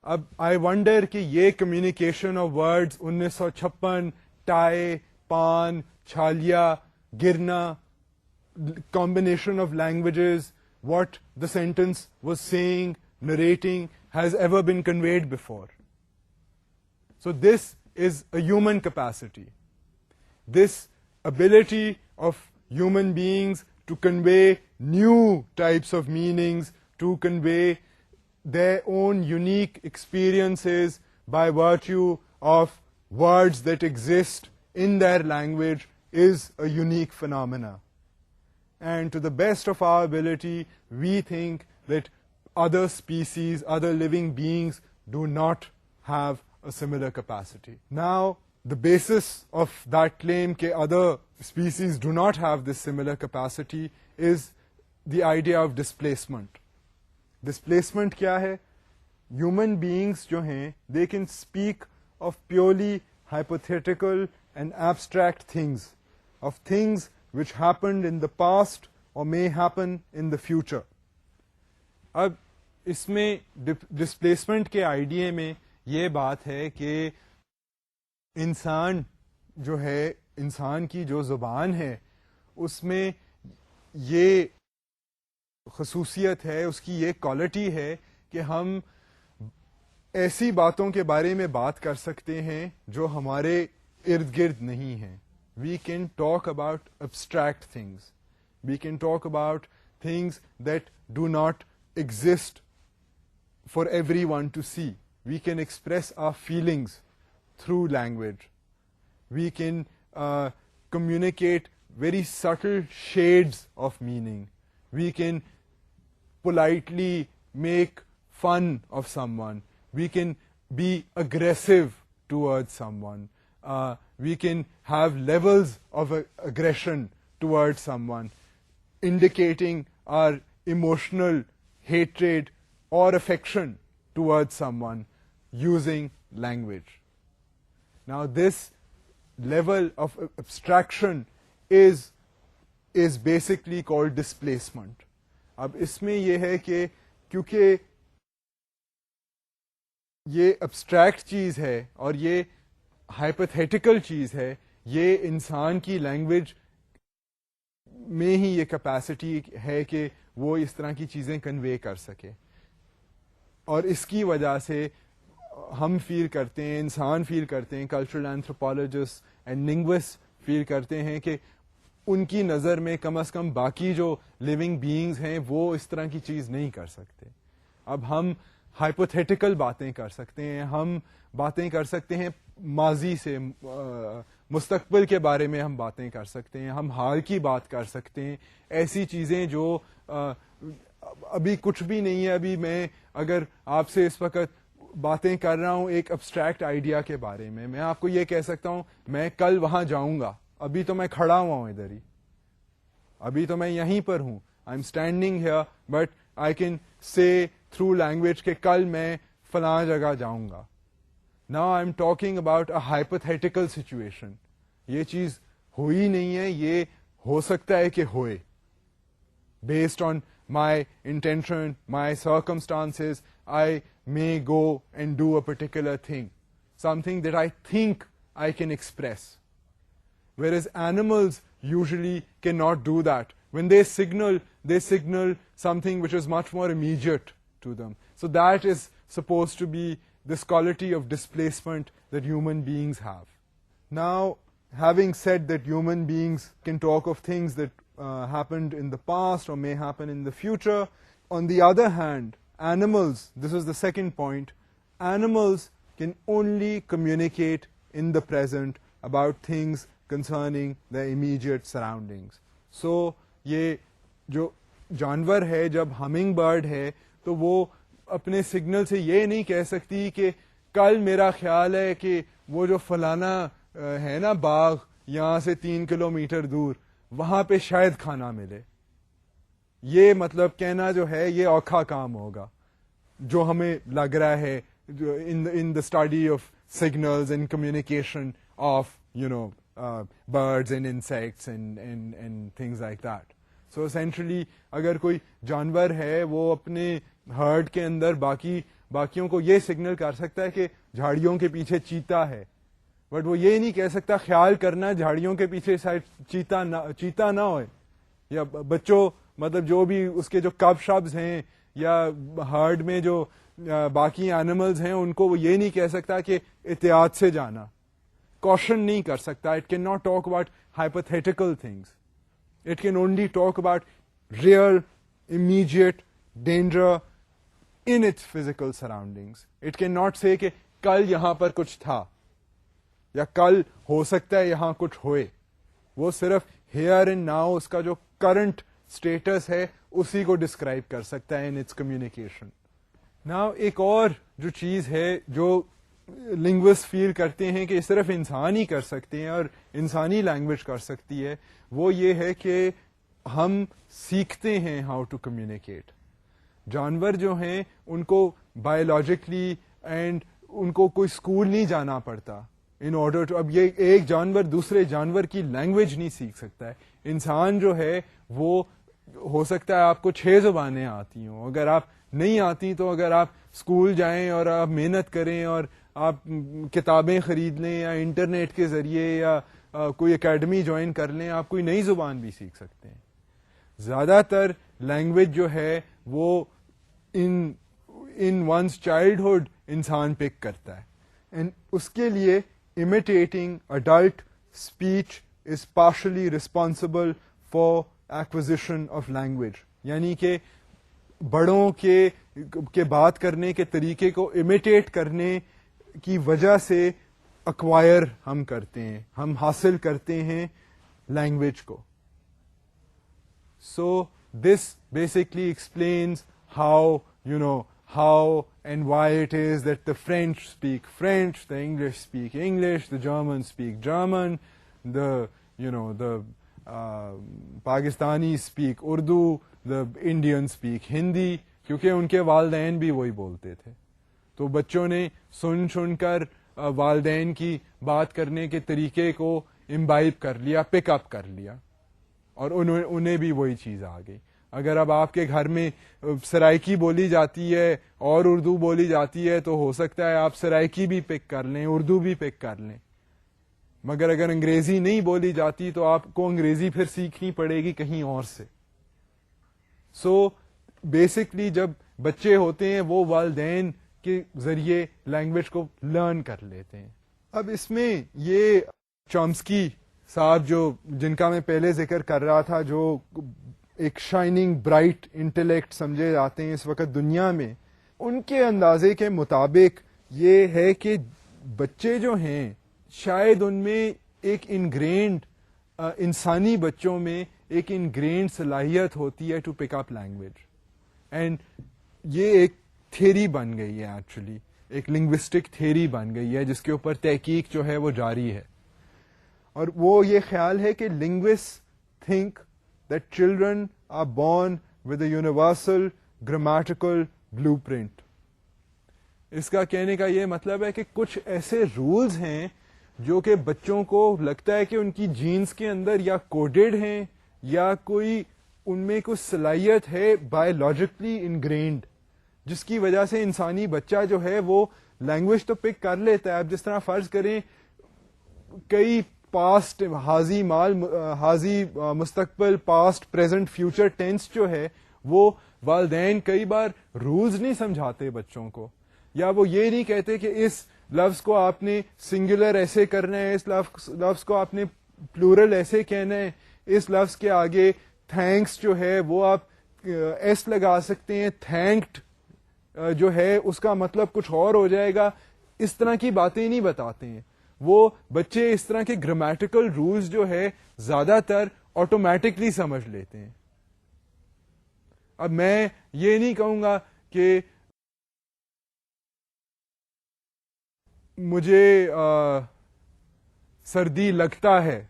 اب آئی ونڈر کہ یہ کمیونیکیشن آف ورڈز 1956, ٹائی, پان, چھالیا, گرنا, combination of languages, what the sentence was saying, narrating, has ever been conveyed before. So this is a human capacity. This ability of human beings to convey new types of meanings, to convey their own unique experiences by virtue of words that exist in their language is a unique phenomena. And to the best of our ability, we think that other species, other living beings do not have a similar capacity. Now, the basis of that claim that other species do not have this similar capacity is the idea of displacement. Displacement کیا ہے؟ Human beings جو ہیں they can speak of purely hypothetical and abstract things, of things which happened in the past or may happen in the future. اب اس میں ڈسپلیسمنٹ کے آئیڈیا میں یہ بات ہے کہ انسان جو ہے، انسان کی جو زبان ہے اس میں یہ خصوصیت ہے، اس کی یہ کوالٹی ہے کہ ہم ایسی باتوں کے بارے میں بات کر سکتے ہیں جو ہمارے ارد گرد نہیں ہیں. We can talk about abstract things. We can talk about things that do not exist for everyone to see. We can express our feelings through language. We can communicate very subtle shades of meaning. We can politely make fun of someone. We can be aggressive towards someone. We can have levels of aggression towards someone, indicating our emotional hatred or affection towards someone using language. Now this level of abstraction is basically called displacement. اب اس میں یہ ہے کہ کیونکہ یہ abstract چیز ہے اور یہ hypothetical چیز ہے، یہ انسان کی لینگویج میں ہی یہ کیپیسٹی ہے کہ وہ اس طرح کی چیزیں کنوے کر سکے، اور اس کی وجہ سے ہم فیل کرتے ہیں، انسان فیل کرتے ہیں، کلچرل اینتھروپولوجسٹ اینڈ لنگوسٹ فیل کرتے ہیں کہ ان کی نظر میں کم از کم باقی جو لیونگ بینگز ہیں وہ اس طرح کی چیز نہیں کر سکتے. اب ہم ہائپوتھیٹیکل باتیں کر سکتے ہیں، ہم باتیں کر سکتے ہیں ماضی سے، مستقبل کے بارے میں ہم باتیں کر سکتے ہیں، ہم حال کی بات کر سکتے ہیں، ایسی چیزیں جو ابھی کچھ بھی نہیں ہے. ابھی میں اگر آپ سے اس وقت باتیں کر رہا ہوں ایک ابسٹریکٹ آئیڈیا کے بارے میں آپ کو یہ کہہ سکتا ہوں میں کل وہاں جاؤں گا، ابھی تو میں کھڑا ہوا ہوں ادھر ہی، ابھی تو میں یہیں پر ہوں، I am standing here, but I can say through language کہ کل میں فلاں جگہ جاؤں گا. Now I'm talking about a hypothetical situation. یہ چیز ہوئی نہیں ہے، یہ ہو سکتا ہے کہ ہوئے. Based on my intention, my circumstances, I may go and do a particular thing. Something that I think I can express. Whereas animals usually cannot do that. When they signal something which is much more immediate to them. So that is supposed to be this quality of displacement that human beings have. Now, having said that human beings can talk of things that happened in the past or may happen in the future, on the other hand, animals, this is the second point, animals can only communicate in the present about things concerning their immediate surroundings. So, یہ جو جانور ہے، جب ہمنگ برڈ ہے تو وہ اپنے سگنل سے یہ نہیں کہہ سکتی کہ کل میرا خیال ہے کہ وہ جو فلانا ہے نا باغ یہاں سے 3 کلومیٹر دور، وہاں پہ شاید کھانا ملے. یہ مطلب کہنا جو ہے یہ اوکھا کام ہوگا جو ہمیں لگ رہا ہے in the study of signals and communication of birds and insects and things like that. So essentially اگر کوئی جانور ہے وہ اپنے ہرڈ کے اندر باقیوں کو یہ سگنل کر سکتا ہے کہ جھاڑیوں کے پیچھے چیتا ہے، بٹ وہ یہ نہیں کہہ سکتا خیال کرنا جھاڑیوں کے پیچھے چیتا نہ ہوئے، یا بچوں مطلب جو بھی اس کے جو کب شبز ہیں یا ہرڈ میں جو باقی اینیملز ہیں ان کو وہ یہ نہیں کہہ سکتا کہ احتیاط سے جانا، کوشن نہیں کر سکتا. It can not talk about hypothetical things. It can only talk about real immediate danger in its physical surroundings. It can not سے کہ کل یہاں پر کچھ تھا یا کل ہو سکتا ہے یہاں کچھ ہوئے. وہ صرف ہیئر اینڈ ناؤ اس کا جو کرنٹ اسٹیٹس ہے اسی کو ڈسکرائب کر سکتا ہے ان اٹس کمیونیکیشن. ناؤ ایک اور جو چیز ہے جو لنگوسٹ فیل کرتے ہیں کہ صرف انسان ہی کر سکتے ہیں اور انسانی لینگویج کر سکتی ہے، وہ یہ ہے کہ ہم سیکھتے ہیں ہاؤ ٹو کمیونیکیٹ. جانور جو ہیں ان کو بایولوجیکلی اینڈ ان کو کوئی اسکول نہیں جانا پڑتا ان آرڈر ٹو. اب یہ ایک جانور دوسرے جانور کی لینگویج نہیں سیکھ سکتا ہے. انسان جو ہے وہ ہو سکتا ہے آپ کو 6 زبانیں آتی ہوں, اگر آپ نہیں آتی تو اگر آپ اسکول جائیں اور آپ محنت کریں اور آپ کتابیں خرید لیں یا انٹرنیٹ کے ذریعے یا کوئی اکیڈمی جوائن کر لیں, آپ کوئی نئی زبان بھی سیکھ سکتے ہیں. زیادہ تر لینگویج جو ہے وہ ان ونس چائلڈہڈ انسان پک کرتا ہے. اینڈ اس کے لیے imitating adult speech is partially responsible for acquisition of language. یعنی کہ بڑوں کے بات کرنے کے طریقے کو امیٹیٹ کرنے کی وجہ سے اکوائر ہم کرتے ہیں, ہم حاصل کرتے ہیں لینگویج کو. So this basically explains how and why it is that the French speak French, the English speak English, the Germans speak German, the Pakistanis speak Urdu, the Indians speak Hindi, کیونکہ ان کے والدین بھی وہی بولتے تھے. تو بچوں نے سن کر والدین کی بات کرنے کے طریقے کو امبائب کر لیا, پک اپ کر لیا, اور انہیں بھی وہی چیز آ گئی. اگر اب آپ کے گھر میں سرائکی بولی جاتی ہے اور اردو بولی جاتی ہے تو ہو سکتا ہے آپ سرائکی بھی پک کر لیں, اردو بھی پک کر لیں. مگر اگر انگریزی نہیں بولی جاتی تو آپ کو انگریزی پھر سیکھنی پڑے گی کہیں اور سے. سو بیسکلی جب بچے ہوتے ہیں وہ والدین کے ذریعے لینگویج کو لرن کر لیتے ہیں. اب اس میں یہ چامسکی صاحب جن کا میں پہلے ذکر کر رہا تھا, جو ایک شائننگ برائٹ انٹلیکٹ سمجھے جاتے ہیں اس وقت دنیا میں, ان کے اندازے کے مطابق یہ ہے کہ بچے جو ہیں شاید ان میں ایک انگرینڈ انسانی بچوں میں ایک انگرینڈ صلاحیت ہوتی ہے to pick up language. And یہ ایک تھیری بن گئی ہے, ایکچولی ایک لنگوسٹک تھیری بن گئی ہے جس کے اوپر تحقیق جو ہے وہ جاری ہے. اور وہ یہ خیال ہے کہ linguist think that children are born with a universal grammatical blueprint. اس کا کہنے کا یہ مطلب ہے کہ کچھ ایسے رولز ہیں جو کہ بچوں کو لگتا ہے کہ ان کی جینز کے اندر یا کوڈڈ ہیں یا کوئی ان میں کوئی صلاحیت ہے بایولوجیکلی انگرینڈ, جس کی وجہ سے انسانی بچہ جو ہے وہ لینگویج تو پک کر لیتا ہے. اب جس طرح فرض کریں کئی پاسٹ حاضی مستقبل پاسٹ پریزنٹ فیوچر ٹینس جو ہے وہ والدین کئی بار رولز نہیں سمجھاتے بچوں کو, یا وہ یہ نہیں کہتے کہ اس لفظ کو آپ نے سنگولر ایسے کرنا ہے, اس لفظ کو آپ نے پلورل ایسے کہنا ہے, اس لفظ کے آگے تھینکس جو ہے وہ آپ ایس لگا سکتے ہیں, تھینکڈ جو ہے اس کا مطلب کچھ اور ہو جائے گا. اس طرح کی باتیں نہیں بتاتے ہیں. وہ بچے اس طرح کے گرامیٹیکل رولز جو ہے زیادہ تر آٹومیٹکلی سمجھ لیتے ہیں. اب میں یہ نہیں کہوں گا کہ مجھے سردی لگتا ہے,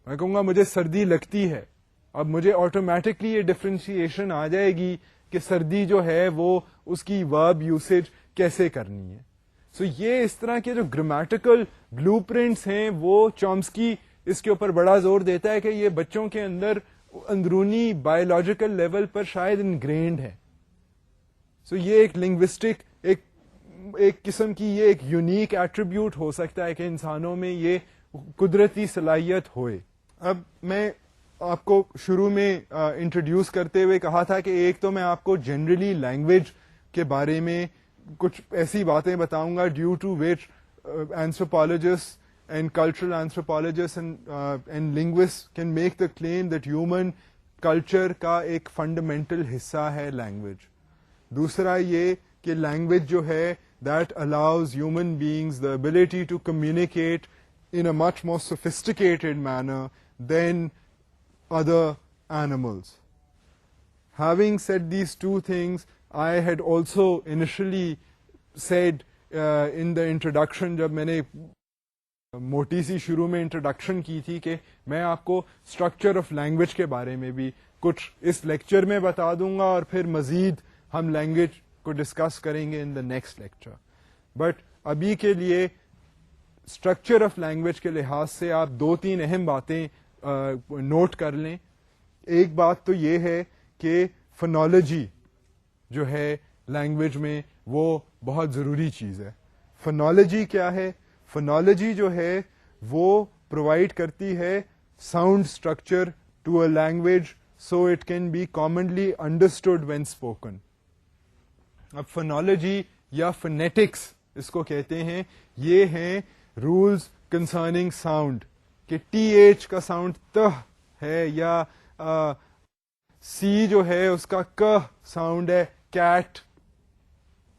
میں کہوں گا مجھے سردی لگتی ہے. اب مجھے آٹومیٹکلی یہ ڈفرینشیشن آ جائے گی کہ سردی جو ہے وہ اس کی ورب یوسیج کیسے کرنی ہے. سو یہ اس طرح کے جو گرامیٹیکل بلو پرنٹس ہیں وہ چامسکی اس کے اوپر بڑا زور دیتا ہے کہ یہ بچوں کے اندر اندرونی بایولوجیکل لیول پر شاید انگرینڈ ہے. سو یہ ایک لنگوسٹک ایک قسم کی یہ ایک یونیک ایٹریبیوٹ ہو سکتا ہے کہ انسانوں میں یہ قدرتی صلاحیت ہوئے. اب میں آپ کو شروع میں انٹروڈیوس کرتے ہوئے کہا تھا کہ ایک تو میں آپ کو جنرلی لینگویج کے بارے میں کچھ ایسی باتیں بتاؤں گا due to which anthropologist and cultural anthropologist and linguist can make the claim that human culture کا ایک فنڈامنٹل حصہ ہے لینگویج. دوسرا یہ کہ لینگویج جو ہے that allows human beings the ability to communicate in a much more sophisticated manner than other animals. Having said these two things, I had also initially said in the introduction, جب میں نے موٹی سی شروع میں انٹروڈکشن کی تھی کہ میں آپ کو اسٹرکچر آف لینگویج کے بارے میں بھی کچھ اس لیکچر میں بتا دوں گا اور پھر مزید ہم لینگویج کو ڈسکس کریں گے ان دا نیکسٹ لیکچر. بٹ ابھی کے لیے اسٹرکچر آف لینگویج کے لحاظ سے آپ 2-3 اہم باتیں نوٹ کر لیں. ایک بات تو یہ ہے کہ فنالوجی جو ہے لینگویج میں وہ بہت ضروری چیز ہے. فنالوجی کیا ہے؟ فنالوجی جو ہے وہ پرووائڈ کرتی ہے sound structure to a language so it can be commonly understood when spoken. اب فنالوجی یا فنیٹکس اس کو کہتے ہیں. یہ ہیں رولز کنسرننگ ساؤنڈ کہ ٹی ایچ کا ساؤنڈ تہ ہے یا سی جو ہے اس کا ک ساؤنڈ ہے کیٹ.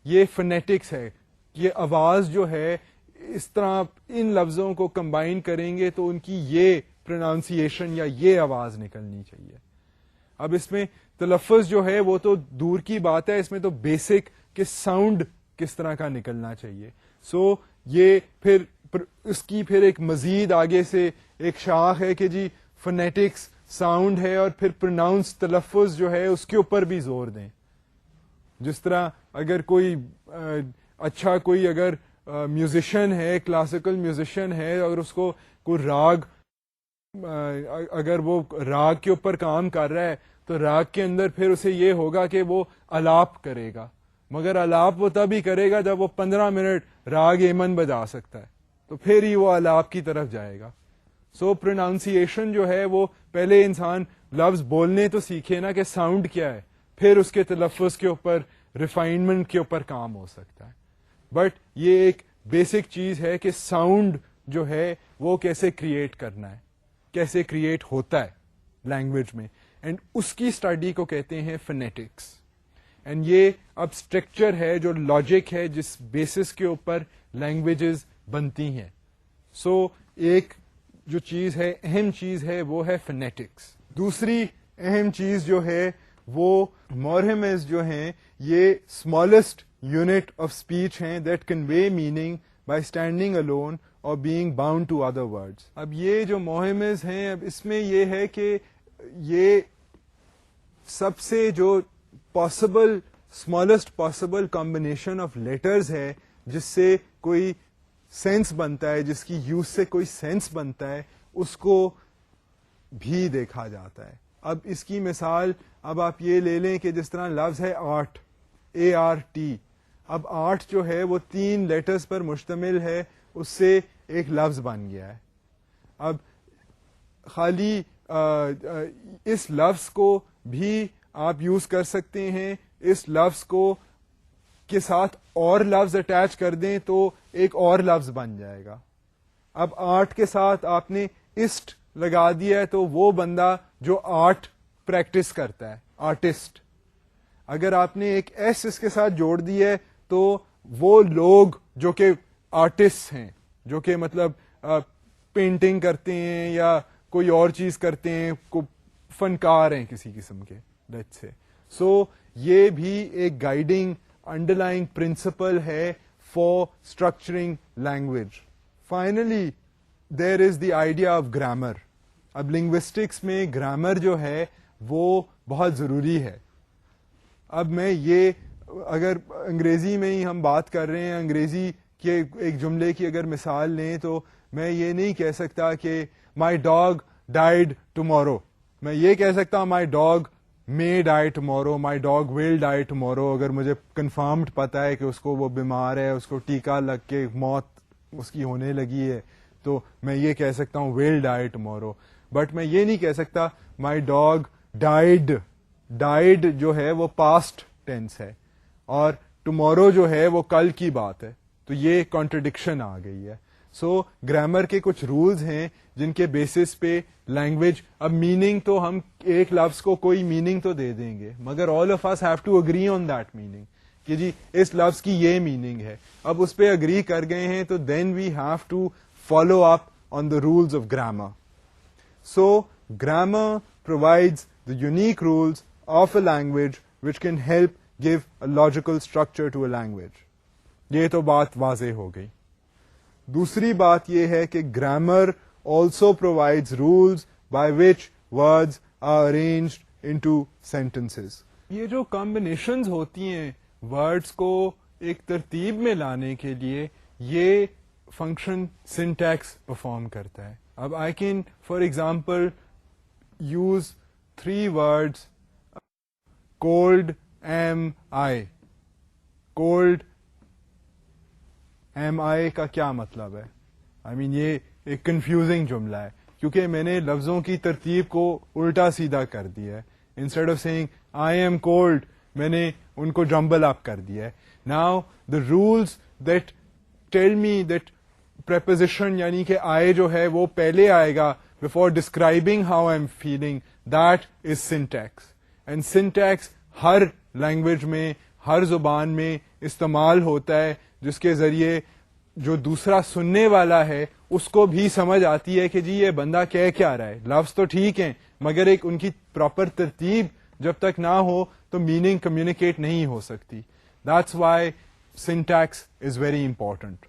یہ فنیٹکس ہے. یہ آواز جو ہے اس طرح ان لفظوں کو کمبائن کریں گے تو ان کی یہ پروناؤنسیشن یا یہ آواز نکلنی چاہیے. اب اس میں تلفظ جو ہے وہ تو دور کی بات ہے, اس میں تو بیسک کہ ساؤنڈ کس طرح کا نکلنا چاہیے. سو یہ پھر اس کی پھر ایک مزید آگے سے ایک شاخ ہے کہ جی فنیٹکس ساؤنڈ ہے اور پھر پروناؤنس تلفظ جو ہے اس کے اوپر بھی زور دیں. جس طرح اگر کوئی اچھا کوئی اگر میوزیشین ہے, کلاسیکل میوزیشین ہے, اگر اس کو کوئی راگ اگر وہ راگ کے اوپر کام کر رہا ہے تو راگ کے اندر پھر اسے یہ ہوگا کہ وہ الاپ کرے گا, مگر الاپ وہ تب ہی کرے گا جب وہ 15 منٹ راگ ایمن بجا سکتا ہے, تو پھر ہی وہ الاپ کی طرف جائے گا. سو پروناؤنسیشن جو ہے وہ پہلے انسان لفظ بولنے تو سیکھے نا کہ ساؤنڈ کیا ہے, پھر اس کے تلفظ کے اوپر ریفائنمنٹ کے اوپر کام ہو سکتا ہے. بٹ یہ ایک بیسک چیز ہے کہ ساؤنڈ جو ہے وہ کیسے کریٹ کرنا ہے, کیسے کریٹ ہوتا ہے لینگویج میں, اینڈ اس کی اسٹڈی کو کہتے ہیں فنیٹکس. اینڈ یہ اب اسٹرکچر ہے جو لاجک ہے جس بیسس کے اوپر لینگویجز بنتی ہیں. سو ایک جو چیز ہے اہم چیز ہے وہ ہے فنیٹکس. دوسری اہم چیز جو ہے وہ مورفمز جو ہیں یہ اسمالسٹ یونٹ آف اسپیچ ہیں that convey meaning by standing alone اور being bound to other words. اب یہ جو مورفمز ہیں اب اس میں یہ ہے کہ یہ سب سے جو possible smallest possible combination of letters ہے جس سے کوئی سینس بنتا ہے, جس کی یوز سے کوئی سینس بنتا ہے, اس کو بھی دیکھا جاتا ہے. اب اس کی مثال اب آپ یہ لے لیں کہ جس طرح لفظ ہے آرٹ, ART. اب آرٹ جو ہے وہ 3 لیٹرز پر مشتمل ہے, اس سے ایک لفظ بن گیا ہے. اب خالی اس لفظ کو بھی آپ یوز کر سکتے ہیں, اس لفظ کو کے ساتھ اور لفظ اٹیچ کر دیں تو ایک اور لفظ بن جائے گا. اب آرٹ کے ساتھ آپ نے اسٹ لگا دیا ہے تو وہ بندہ جو آرٹ پریکٹس کرتا ہے, آرٹسٹ. اگر آپ نے ایک ایس اس کے ساتھ جوڑ دیا ہے تو وہ لوگ جو کہ آرٹسٹ ہیں, جو کہ مطلب پینٹنگ کرتے ہیں یا کوئی اور چیز کرتے ہیں, فنکار ہیں کسی قسم کے, لیٹس سے. سو یہ بھی ایک گائیڈنگ انڈرلائنگ پرنسپل ہے for structuring language. Finally there is the idea of grammar. اب لنگوسٹکس میں گرامر جو ہے وہ بہت ضروری ہے. اب میں یہ اگر انگریزی میں ہی ہم بات کر رہے ہیں, انگریزی کے ایک جملے کی اگر مثال لیں تو میں یہ نہیں کہہ سکتا کہ مائی ڈاگ ڈائیڈ ٹمورو. میں یہ کہہ سکتا ہوں مائی dog may die tomorrow, my dog will die tomorrow. اگر مجھے کنفرمڈ پتا ہے کہ اس کو وہ بیمار ہے, اس کو ٹیکا لگ کے موت اس کی ہونے لگی ہے, تو میں یہ کہہ سکتا ہوں will die tomorrow. بٹ میں یہ نہیں کہہ سکتا my dog died. died جو ہے وہ past tense ہے اور tomorrow جو ہے وہ کل کی بات ہے, تو یہ کانٹرڈکشن آ گئی ہے. سو گرامر کے کچھ رولز ہیں جن کے بیسس پہ لینگویج, اب میننگ تو ہم ایک لفظ کو کوئی میننگ تو دے دیں گے, مگر all of us have to agree on that meaning کہ جی اس لفظ کی یہ میننگ ہے. اب اس پہ اگری کر گئے ہیں تو then we have to follow up on the rules of grammar. So grammar provides the unique rules of a language which can help give a logical structure to a language. یہ تو بات واضح ہو گئی. دوسری بات یہ ہے کہ grammar also provides rules by which words are arranged into sentences. یہ جو کمبینیشنز ہوتی ہیں ورڈس کو ایک ترتیب میں لانے کے لیے, یہ فنکشن سنٹیکس پرفارم کرتا ہے. اب I can for example use 3 words, cold am I. cold am I کا کیا مطلب ہے؟ آئی مین یہ ایک کنفیوزنگ جملہ ہے کیونکہ میں نے لفظوں کی ترتیب کو الٹا سیدھا کر دیا ہے. Instead of saying I am cold, میں نے ان کو جمبل اپ کر دیا ہے. Now the rules that tell me that preposition یعنی کہ آئے جو ہے وہ پہلے آئے گا before describing how I am feeling, that is syntax. And syntax ہر لینگویج میں, ہر زبان میں استعمال ہوتا ہے, جس کے ذریعے جو دوسرا سننے والا ہے اس کو بھی سمجھ آتی ہے کہ جی یہ بندہ کہہ کیا رہا ہے. لفظ تو ٹھیک ہیں مگر ایک ان کی پراپر ترتیب جب تک نہ ہو تو میننگ کمیونیکیٹ نہیں ہو سکتی. That's why syntax is very important.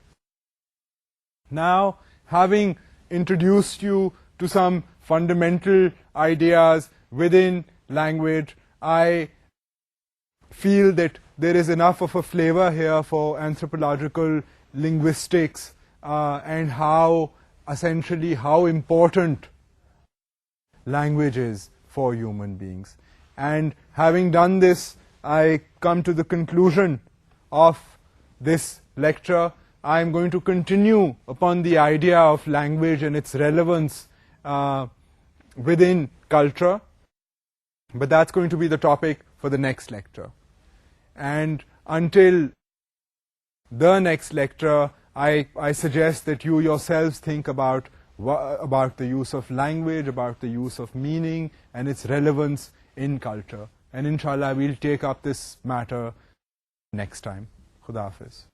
Now, having introduced you to some fundamental ideas within language, I feel that there is enough of a flavor here for anthropological linguistics and how important language is for human beings. And having done this, I come to the conclusion of this lecture. I am going to continue upon the idea of language and its relevance within culture, but that's going to be the topic for the next lecture. And until the next lecture, I suggest that you yourselves think about the use of language, about the use of meaning and its relevance in culture. And inshallah, we'll take up this matter next time. Khuda Hafiz.